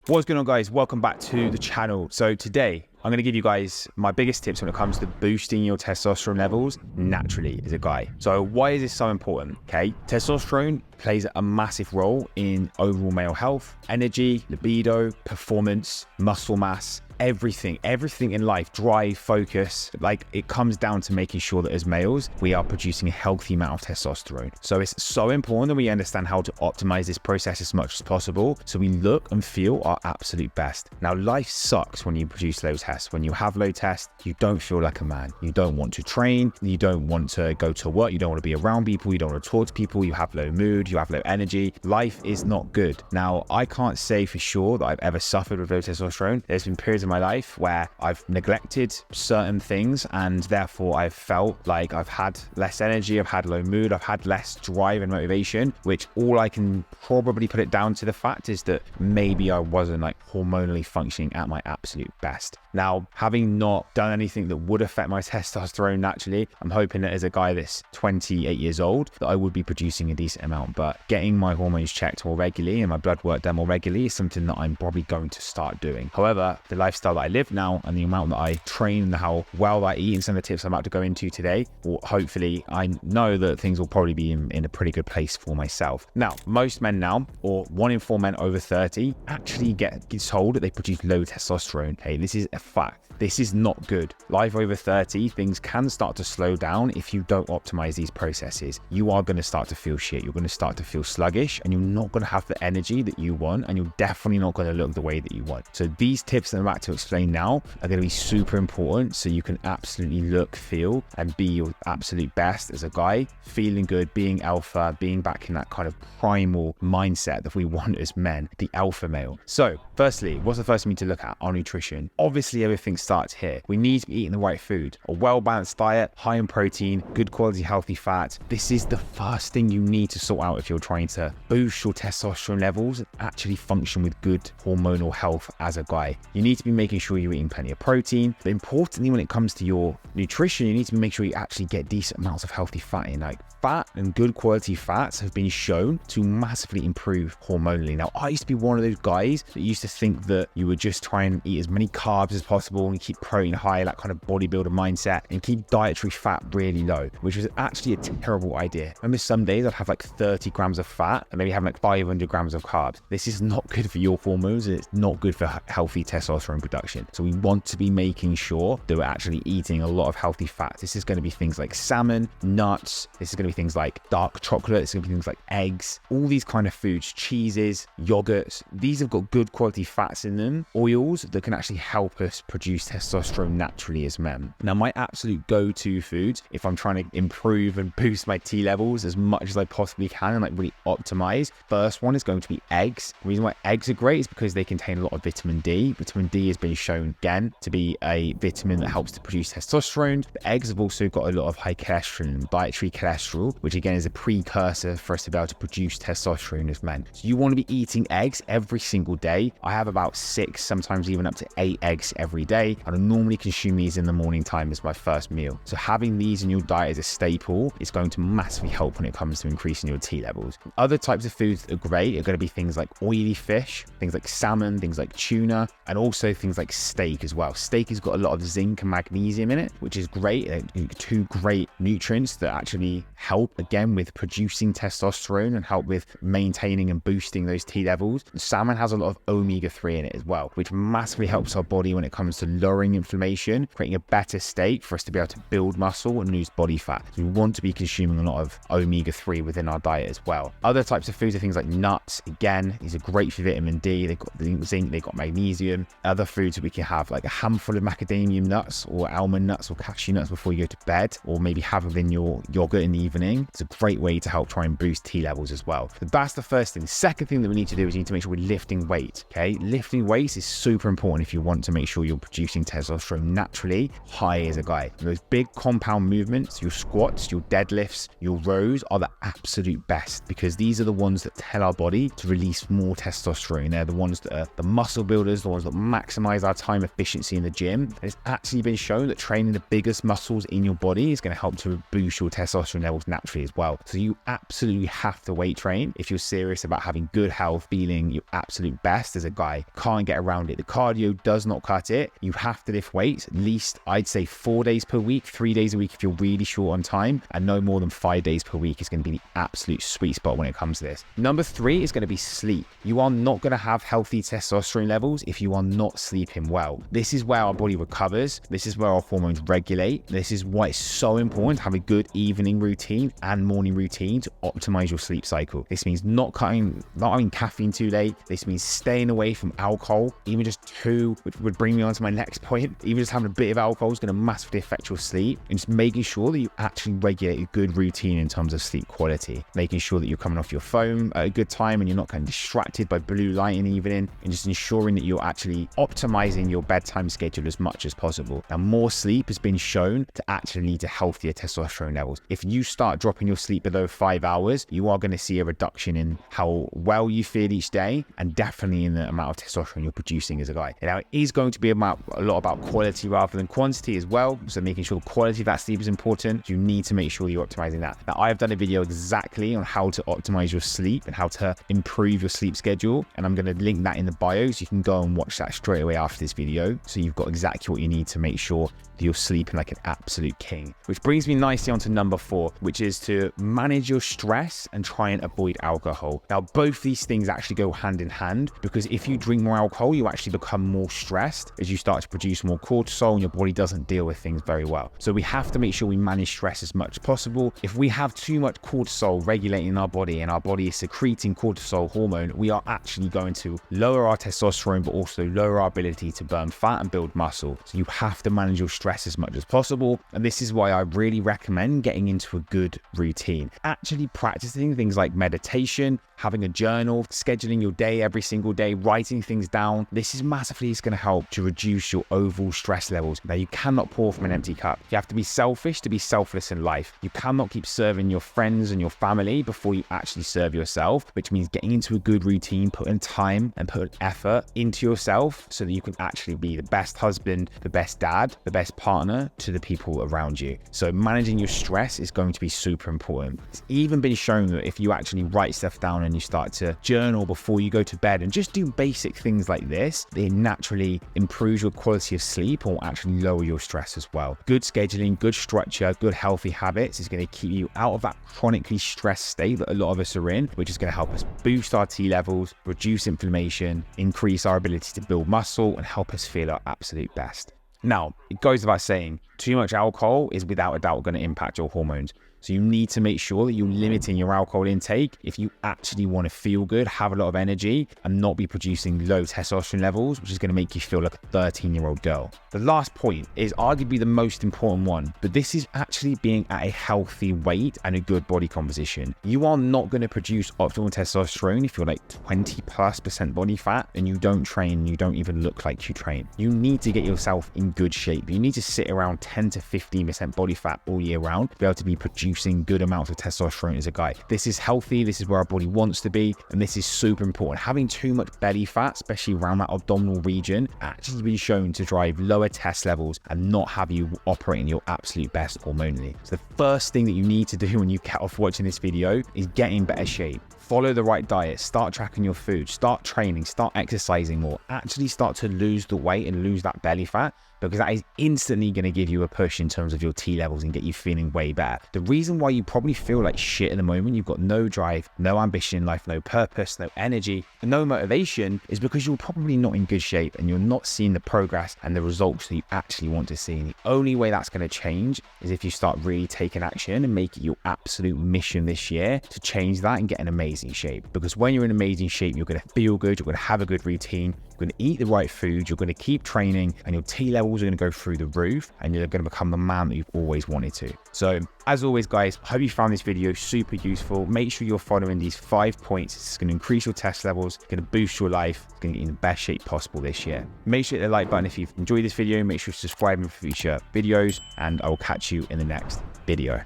What's going on, guys? Welcome back to the channel. So today I'm going to give you guys my biggest tips when it comes to boosting your testosterone levels naturally as a guy. So why is this so important? Okay, testosterone plays a massive role in overall male health, energy, libido, performance, muscle mass, everything in life, drive, focus. Like, it comes down to making sure that as males, we are producing a healthy amount of testosterone. So it's so important that we understand how to optimize this process as much as possible so we look and feel our absolute best. Now, life sucks when you produce low test. When you have low test, you don't feel like a man. You don't want to train. You don't want to go to work. You don't want to be around people. You don't want to talk to people. You have low mood. You have low energy. Life is not good. Now, I can't say for sure that I've ever suffered with low testosterone. There's been periods in my life where I've neglected certain things and therefore I've felt like I've had less energy, I've had low mood, I've had less drive and motivation, which all I can probably put it down to the fact is that maybe I wasn't like hormonally functioning at my absolute best. Now, having not done anything that would affect my testosterone naturally, I'm hoping that as a guy that's 28 years old, that I would be producing a decent amount, but getting my hormones checked more regularly and my blood work done more regularly is something that I'm probably going to start doing. However, the lifestyle that I live now and the amount that I train and how well I eat and some of the tips I'm about to go into today, well, hopefully I know that things will probably be in a pretty good place for myself. Now, most men now, or 1 in 4 men over 30, actually get told that they produce low testosterone. Hey, this is a fact. This is not good. Life over 30, things can start to slow down if you don't optimize these processes. You are going to start to feel shit. You're going to start to feel sluggish and you're not going to have the energy that you want, and you're definitely not going to look the way that you want. So these tips that I'm about to explain now are going to be super important so you can absolutely look, feel, and be your absolute best as a guy, feeling good, being alpha, being back in that kind of primal mindset that we want as men, the alpha male. So firstly, what's the first thing we need to look at? Our nutrition. Obviously, everything starts here. We need to be eating the right food, a well-balanced diet, high in protein, good quality, healthy fat. This is the first thing you need to sort out if you're trying to boost your testosterone levels and actually function with good hormonal health as a guy. You need to be making sure you're eating plenty of protein, but importantly, when it comes to your nutrition, you need to make sure you actually get decent amounts of healthy fat in. Like, fat and good quality fats have been shown to massively improve hormonally. Now, I used to be one of those guys that used to think that you would just try and eat as many carbs as possible and keep protein high, that kind of bodybuilder mindset, and keep dietary fat really low, which was actually a terrible idea. Remember, some days I'd have like 30 grams of fat and maybe having like 500 grams of carbs. This is not good for your hormones and it's not good for healthy testosterone production. So we want to be making sure that we're actually eating a lot of healthy fats. This is going to be things like salmon, nuts. This is going to be things like dark chocolate. It's going to be things like eggs, all these kind of foods, cheeses, yogurts. These have got good quality fats in them, oils that can actually help us produce testosterone naturally as men. Now, my absolute go-to foods, if I'm trying to improve and boost my T levels as much as I possibly can and like really optimize, first one is going to be eggs. The reason why eggs are great is because they contain a lot of vitamin D. Vitamin D has been shown again to be a vitamin that helps to produce testosterone. But eggs have also got a lot of high cholesterol and dietary cholesterol, which again is a precursor for us to be able to produce testosterone as men. So you want to be eating eggs every single day. I have about 6, sometimes even up to 8 eggs every day, and I normally consume these in the morning time as my first meal. So having these in your diet as a staple is going to massively help when it comes to increasing your T levels. Other types of foods that are great are going to be things like oily fish, things like salmon, things like tuna, and also things like steak as well. Steak has got a lot of zinc and magnesium in it, which is great. Two great nutrients that actually help again with producing testosterone and help with maintaining and boosting those T levels. Salmon has a lot of omega-3 in it as well, which massively helps our body when it comes to lowering inflammation, creating a better state for us to be able to build muscle and lose body fat. So we want to be consuming a lot of omega-3 within our diet as well. Other types of foods are things like nuts. Again, these are great for vitamin D. They've got zinc, they've got magnesium. Other foods that we can have, like a handful of macadamia nuts or almond nuts or cashew nuts before you go to bed, or maybe have them in your yogurt in the evening. It's a great way to help try and boost T levels as well. So that's the first thing. The second thing that we need to do is we need to make sure we're lifting weight. Okay, lifting weights is super important if you want to make sure you're producing testosterone naturally high as a guy. Those big compound movements, your squats, your deadlifts, your rows are the absolute best best, because these are the ones that tell our body to release more testosterone. They're the ones that are the muscle builders, the ones that maximize our time efficiency in the gym. And it's actually been shown that training the biggest muscles in your body is going to help to boost your testosterone levels naturally as well. So you absolutely have to weight train if you're serious about having good health, feeling your absolute best as a guy. Can't get around it. The cardio does not cut it. You have to lift weights at least, I'd say, 4 days per week, 3 days a week if you're really short on time, and no more than 5 days per week is going to be the absolute sweet spot when it comes to this. Number 3 is going to be sleep. You are not going to have healthy testosterone levels if you are not sleeping well. This is where our body recovers. This is where our hormones regulate. This is why it's so important to have a good evening routine and morning routine to optimize your sleep cycle. This means not having caffeine too late. This means staying away from alcohol, even just 2, which would bring me on to my next point. Even just having a bit of alcohol is going to massively affect your sleep, and just making sure that you actually regulate a good routine in terms of sleep quality, making sure that you're coming off your phone at a good time and you're not getting distracted by blue light in the evening, and just ensuring that you're actually optimizing your bedtime schedule as much as possible. Now, more sleep has been shown to actually lead to healthier testosterone levels. If you start dropping your sleep below 5 hours, you are going to see a reduction in how well you feel each day, and definitely in the amount of testosterone you're producing as a guy. Now, it is going to be a lot about quality rather than quantity as well. So making sure the quality of that sleep is important. You need to make sure you're optimizing that. Now, I've done a video exactly on how to optimize your sleep and how to improve your sleep schedule, and I'm going to link that in the bio so you can go and watch that straight away after this video, so you've got exactly what you need to make sure that you're sleeping like an absolute king. Which brings me nicely onto number 4, which is to manage your stress and try and avoid alcohol. Now, both these things actually go hand in hand, because if you drink more alcohol, you actually become more stressed as you start to produce more cortisol, and your body doesn't deal with things very well. So we have to make sure we manage stress as much as possible. If we have too much cortisol regulating in our body and our body is secreting cortisol hormone, we are actually going to lower our testosterone, but also lower our ability to burn fat and build muscle. So you have to manage your stress as much as possible. And this is why I really recommend getting into a good routine, actually practicing things like meditation, having a journal, scheduling your day every single day, writing things down. This is massively going to help to reduce your overall stress levels. Now, you cannot pour from an empty cup. You have to be selfish to be selfless in life. You cannot keep serving your friends and your family before you actually serve yourself, which means getting into a good routine, putting time and putting effort into yourself so that you can actually be the best husband, the best dad, the best partner to the people around you. So managing your stress is going to be super important. It's even been shown that if you actually write stuff down and you start to journal before you go to bed and just do basic things like this, it naturally improves your quality of sleep or actually lower your stress as well. Good scheduling, good structure, good healthy habits is going to keep you out of that chronically stressed state that a lot of us are in, which is going to help us boost our T levels, reduce inflammation, increase our ability to build muscle, and help us feel our absolute best. Now, it goes without saying, too much alcohol is without a doubt going to impact your hormones. So you need to make sure that you're limiting your alcohol intake if you actually want to feel good, have a lot of energy, and not be producing low testosterone levels, which is going to make you feel like a 13-year-old girl. The last point is arguably the most important one, but this is actually being at a healthy weight and a good body composition. You are not going to produce optimal testosterone if you're like 20+% body fat and you don't train, you don't even look like you train. You need to get yourself in good shape. You need to sit around 10 to 15% body fat all year round to be able to be producing good amounts of testosterone as a guy. This is healthy, this is where our body wants to be, and this is super important. Having too much belly fat, especially around that abdominal region, actually been shown to drive lower test levels and not have you operating your absolute best hormonally. So the first thing that you need to do when you get off watching this video is get in better shape. Follow the right diet, start tracking your food, start training, start exercising more, actually start to lose the weight and lose that belly fat, because that is instantly going to give you a push in terms of your T levels and get you feeling way better. The reason why you probably feel like shit at the moment, you've got no drive, no ambition in life, no purpose, no energy, and no motivation, is because you're probably not in good shape and you're not seeing the progress and the results that you actually want to see. And the only way that's going to change is if you start really taking action and make it your absolute mission this year to change that and get in amazing shape. Because when you're in amazing shape, you're going to feel good, you're going to have a good routine, you're going to eat the right food, you're going to keep training, and your T levels are going to go through the roof, and you're going to become the man that you've always wanted to. So as always, guys, I hope you found this video super useful. Make sure you're following these 5 points. It's going to increase your test levels, it's going to boost your life, it's going to get you in the best shape possible this year. Make sure to hit the like button if you've enjoyed this video. Make sure to subscribe for future videos, and I will catch you in the next video.